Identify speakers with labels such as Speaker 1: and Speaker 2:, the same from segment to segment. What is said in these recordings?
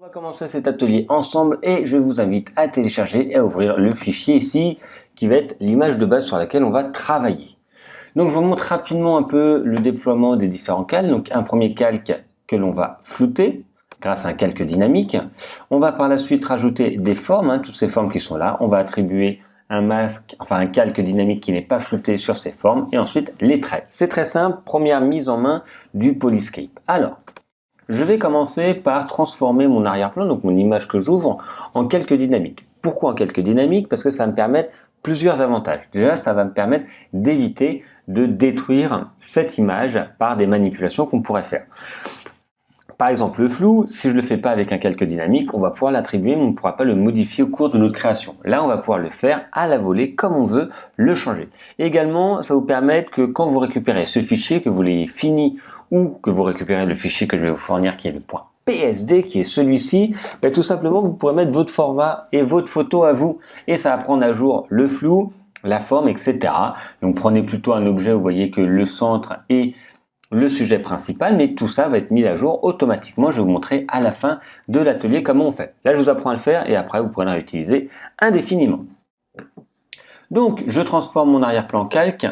Speaker 1: On va commencer cet atelier ensemble et je vous invite à télécharger et à ouvrir le fichier ici qui va être l'image de base sur laquelle on va travailler. Donc je vous montre rapidement un peu le déploiement des différents calques. Donc un premier calque que l'on va flouter grâce à un calque dynamique. On va par la suite rajouter des formes, toutes ces formes qui sont là. On va attribuer un masque, enfin un calque dynamique qui n'est pas flouté sur ces formes et ensuite les traits. C'est très simple, première mise en main du Polyscape. Alors, je vais commencer par transformer mon arrière-plan, donc mon image que j'ouvre, en calque dynamique. Pourquoi en calque dynamique? Parce que ça va me permettre plusieurs avantages. Déjà, ça va me permettre d'éviter de détruire cette image par des manipulations qu'on pourrait faire. Par exemple, le flou, si je ne le fais pas avec un calque dynamique, on va pouvoir l'attribuer, mais on ne pourra pas le modifier au cours de notre création. Là, on va pouvoir le faire à la volée, comme on veut, le changer. Également, ça va vous permettre que quand vous récupérez ce fichier, que vous l'ayez fini ou que vous récupérez le fichier que je vais vous fournir, qui est le point PSD, qui est celui-ci, tout simplement, vous pourrez mettre votre format et votre photo à vous. Et ça va prendre à jour le flou, la forme, etc. Donc, prenez plutôt un objet, vous voyez que le centre est le sujet principal, mais tout ça va être mis à jour automatiquement. Je vais vous montrer à la fin de l'atelier comment on fait. Là, je vous apprends à le faire et après, vous pourrez le réutiliser indéfiniment. Donc, je transforme mon arrière-plan calque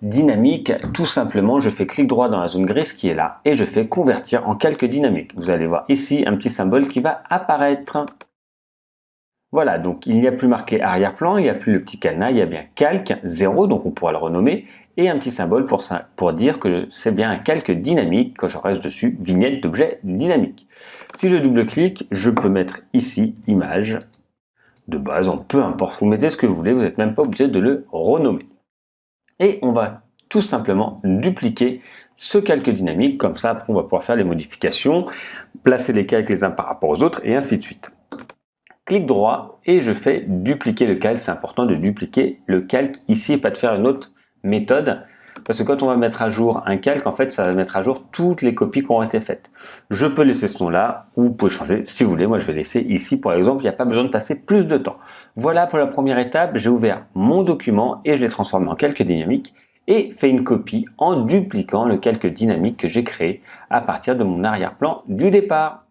Speaker 1: dynamique. Tout simplement, je fais clic droit dans la zone grise qui est là et je fais convertir en calque dynamique. Vous allez voir ici un petit symbole qui va apparaître. Voilà, donc il n'y a plus marqué arrière-plan, il n'y a plus le petit cadenas, il y a bien calque 0, donc on pourra le renommer, et un petit symbole pour dire que c'est bien un calque dynamique. Quand je reste dessus, vignette d'objet dynamique. Si je double-clique, je peux mettre ici image de base, peu importe, vous mettez ce que vous voulez, vous n'êtes même pas obligé de le renommer. Et on va tout simplement dupliquer ce calque dynamique, comme ça après on va pouvoir faire les modifications, placer les calques les uns par rapport aux autres, et ainsi de suite. Clic droit et je fais dupliquer le calque. C'est important de dupliquer le calque ici et pas de faire une autre méthode, parce que quand on va mettre à jour un calque, en fait ça va mettre à jour toutes les copies qui ont été faites. Je peux laisser ce nom là ou vous pouvez changer si vous voulez. Moi je vais laisser ici par exemple, il n'y a pas besoin de passer plus de temps. Voilà pour la première étape. J'ai ouvert mon document et je l'ai transformé en calque dynamique et fait une copie en dupliquant le calque dynamique que j'ai créé à partir de mon arrière-plan du départ.